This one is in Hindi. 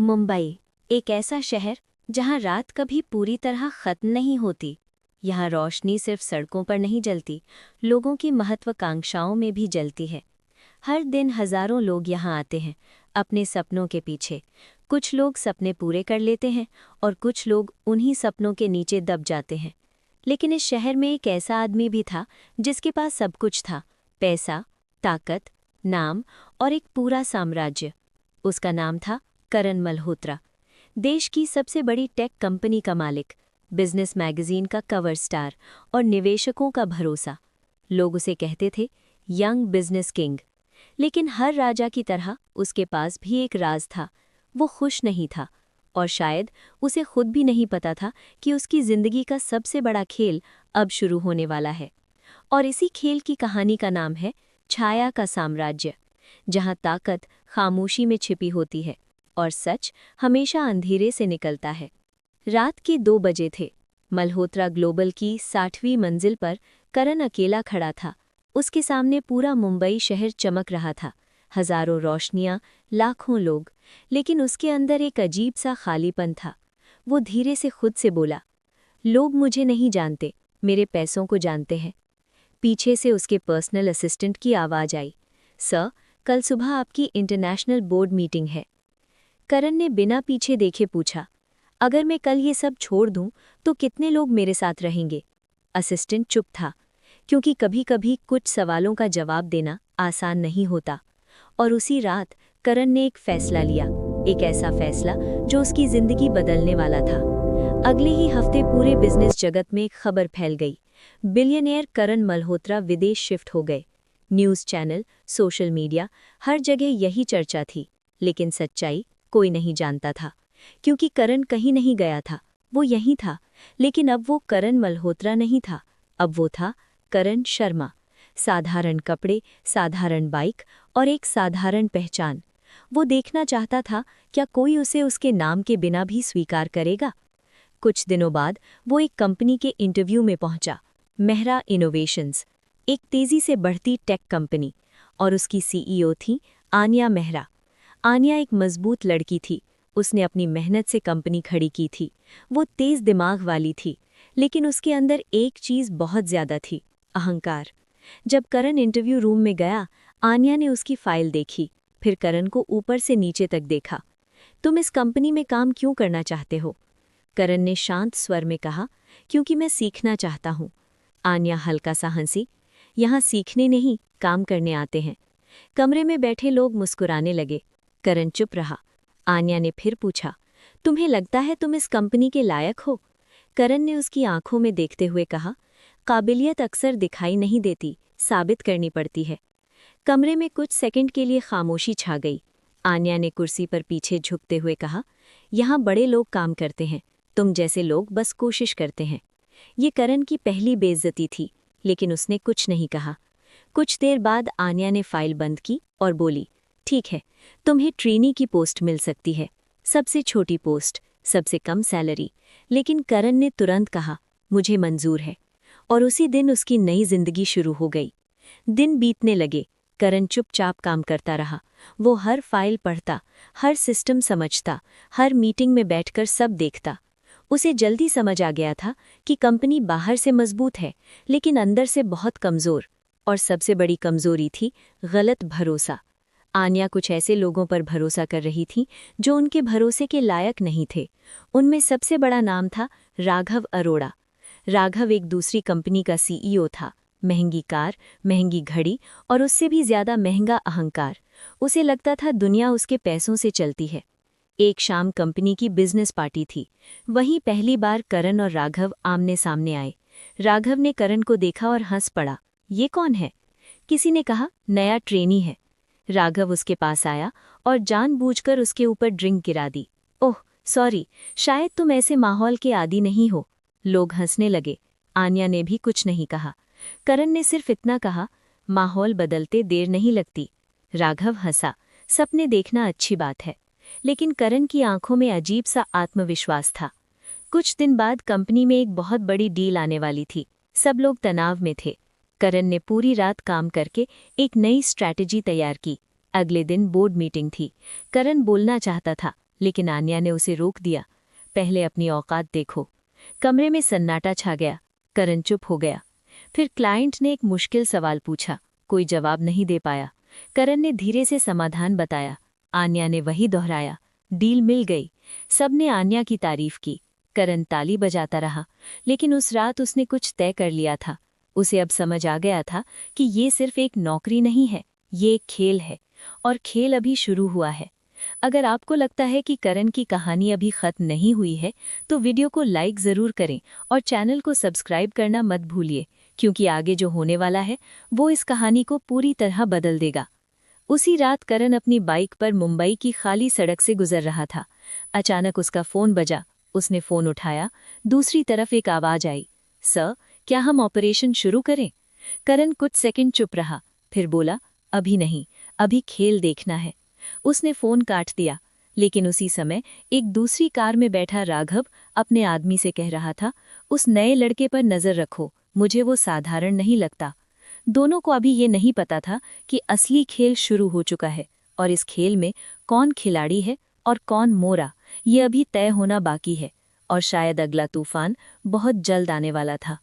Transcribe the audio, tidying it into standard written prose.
मुंबई एक ऐसा शहर जहां रात कभी पूरी तरह खत्म नहीं होती। यहाँ रोशनी सिर्फ सड़कों पर नहीं जलती, लोगों की महत्वाकांक्षाओं में भी जलती है। हर दिन हजारों लोग यहाँ आते हैं अपने सपनों के पीछे। कुछ लोग सपने पूरे कर लेते हैं और कुछ लोग उन्हीं सपनों के नीचे दब जाते हैं। लेकिन इस शहर में एक ऐसा आदमी भी था जिसके पास सब कुछ था, पैसा, ताकत, नाम और एक पूरा साम्राज्य। उसका नाम था करण मल्होत्रा। देश की सबसे बड़ी टेक कंपनी का मालिक, बिजनेस मैगजीन का कवर स्टार और निवेशकों का भरोसा। लोग उसे कहते थे यंग बिजनेस किंग। लेकिन हर राजा की तरह उसके पास भी एक राज था। वो खुश नहीं था और शायद उसे खुद भी नहीं पता था कि उसकी जिंदगी का सबसे बड़ा खेल अब शुरू होने वाला है। और इसी खेल की कहानी का नाम है छाया का साम्राज्य, जहां ताकत खामोशी में छिपी होती है और सच हमेशा अंधेरे से निकलता है। रात के 2 बजे थे। मल्होत्रा ग्लोबल की 60वीं मंजिल पर करण अकेला खड़ा था। उसके सामने पूरा मुंबई शहर चमक रहा था, हजारों रोशनियां, लाखों लोग। लेकिन उसके अंदर एक अजीब सा खालीपन था। वो धीरे से खुद से बोला, लोग मुझे नहीं जानते, मेरे पैसों को जानते हैं। पीछे से उसके पर्सनल असिस्टेंट की आवाज़ आई, सर, कल सुबह आपकी इंटरनेशनल बोर्ड मीटिंग है। करण ने बिना पीछे देखे पूछा, अगर मैं कल ये सब छोड़ दूं तो कितने लोग मेरे साथ रहेंगे? असिस्टेंट चुप था, क्योंकि कभी-कभी कुछ सवालों का जवाब देना आसान नहीं होता। और उसी रात करण ने एक फैसला लिया, एक ऐसा फैसला जो उसकी जिंदगी बदलने वाला था। अगले ही हफ्ते पूरे बिजनेस जगत में एक खबर फैल गई, बिलियनियर करण मल्होत्रा विदेश शिफ्ट हो गए। न्यूज़ चैनल, सोशल मीडिया, हर जगह यही चर्चा थी। लेकिन सच्चाई कोई नहीं जानता था, क्योंकि करण कहीं नहीं गया था, वो यहीं था। लेकिन अब वो करण मल्होत्रा नहीं था, अब वो था करण शर्मा। साधारण कपड़े, साधारण बाइक और एक साधारण पहचान। वो देखना चाहता था क्या कोई उसे उसके नाम के बिना भी स्वीकार करेगा। कुछ दिनों बाद वो एक कंपनी के इंटरव्यू में पहुंचा, मेहरा इनोवेशंस, एक तेजी से बढ़ती टेक कंपनी। और उसकी सीईओ थी आन्या मेहरा। आन्या एक मजबूत लड़की थी, उसने अपनी मेहनत से कंपनी खड़ी की थी। वो तेज दिमाग वाली थी, लेकिन उसके अंदर एक चीज़ बहुत ज़्यादा थी, अहंकार। जब करण इंटरव्यू रूम में गया, आन्या ने उसकी फाइल देखी, फिर करण को ऊपर से नीचे तक देखा। तुम इस कंपनी में काम क्यों करना चाहते हो? करण ने शांत स्वर में कहा, क्योंकि मैं सीखना चाहता हूँ। आन्या हल्का सा हंसी, यहाँ सीखने नहीं, काम करने आते हैं। कमरे में बैठे लोग मुस्कुराने लगे। करण चुप रहा। आन्या ने फिर पूछा, तुम्हें लगता है तुम इस कंपनी के लायक हो? करण ने उसकी आंखों में देखते हुए कहा, काबिलियत अक्सर दिखाई नहीं देती, साबित करनी पड़ती है। कमरे में कुछ सेकंड के लिए खामोशी छा गई। आन्या ने कुर्सी पर पीछे झुकते हुए कहा, यहाँ बड़े लोग काम करते हैं, तुम जैसे लोग बस कोशिश करते हैं। ये करण की पहली बेइज्जती थी, लेकिन उसने कुछ नहीं कहा। कुछ देर बाद आन्या ने फाइल बंद की और बोली, ठीक है, तुम्हें ट्रेनी की पोस्ट मिल सकती है, सबसे छोटी पोस्ट, सबसे कम सैलरी। लेकिन करण ने तुरंत कहा, मुझे मंजूर है। और उसी दिन उसकी नई जिंदगी शुरू हो गई। दिन बीतने लगे, करण चुपचाप काम करता रहा। वो हर फाइल पढ़ता, हर सिस्टम समझता, हर मीटिंग में बैठकर सब देखता। उसे जल्दी समझ आ गया था कि कंपनी बाहर से मजबूत है, लेकिन अंदर से बहुत कमज़ोर। और सबसे बड़ी कमज़ोरी थी गलत भरोसा। आन्या कुछ ऐसे लोगों पर भरोसा कर रही थी जो उनके भरोसे के लायक नहीं थे। उनमें सबसे बड़ा नाम था राघव अरोड़ा। राघव एक दूसरी कंपनी का सीईओ था। महंगी कार, महंगी घड़ी और उससे भी ज्यादा महंगा अहंकार। उसे लगता था दुनिया उसके पैसों से चलती है। एक शाम कंपनी की बिजनेस पार्टी थी। वहीं पहली बार करण और राघव आमने सामने आए। राघव ने करण को देखा और हंस पड़ा, ये कौन है? किसी ने कहा, नया ट्रेनी है। राघव उसके पास आया और जानबूझकर उसके ऊपर ड्रिंक गिरा दी। ओह सॉरी, शायद तुम ऐसे माहौल के आदी नहीं हो। लोग हंसने लगे। आन्या ने भी कुछ नहीं कहा। करण ने सिर्फ इतना कहा, माहौल बदलते देर नहीं लगती। राघव हंसा, सपने देखना अच्छी बात है। लेकिन करण की आंखों में अजीब सा आत्मविश्वास था। कुछ दिन बाद कंपनी में एक बहुत बड़ी डील आने वाली थी। सब लोग तनाव में थे। करण ने पूरी रात काम करके एक नई स्ट्रैटेजी तैयार की। अगले दिन बोर्ड मीटिंग थी। करण बोलना चाहता था, लेकिन आन्या ने उसे रोक दिया। पहले अपनी औकात देखो। कमरे में सन्नाटा छा गया। करण चुप हो गया। फिर क्लाइंट ने एक मुश्किल सवाल पूछा। कोई जवाब नहीं दे पाया। करण ने धीरे से समाधान बताया। आन्या ने वही दोहराया। डील मिल गई। सबने आन्या की तारीफ की। करण ताली बजाता रहा। लेकिन उस रात उसने कुछ तय कर लिया था। उसे अब समझ आ गया था कि ये सिर्फ एक नौकरी नहीं है, ये एक खेल है, और खेल अभी शुरू हुआ है। अगर आपको लगता है कि करण की कहानी अभी खत्म नहीं हुई है, तो वीडियो को लाइक ज़रूर करें और चैनल को सब्सक्राइब करना मत भूलिए, क्योंकि आगे जो होने वाला है वो इस कहानी को पूरी तरह बदल देगा। उसी रात करण अपनी बाइक पर मुंबई की खाली सड़क से गुजर रहा था। अचानक उसका फ़ोन बजा। उसने फ़ोन उठाया। दूसरी तरफ एक आवाज़ आई, सर, क्या हम ऑपरेशन शुरू करें? करण कुछ सेकंड चुप रहा, फिर बोला, अभी नहीं, अभी खेल देखना है। उसने फ़ोन काट दिया। लेकिन उसी समय एक दूसरी कार में बैठा राघव अपने आदमी से कह रहा था, उस नए लड़के पर नज़र रखो, मुझे वो साधारण नहीं लगता। दोनों को अभी ये नहीं पता था कि असली खेल शुरू हो चुका है, और इस खेल में कौन खिलाड़ी है और कौन मोरा, ये अभी तय होना बाकी है। और शायद अगला तूफान बहुत जल्द आने वाला था।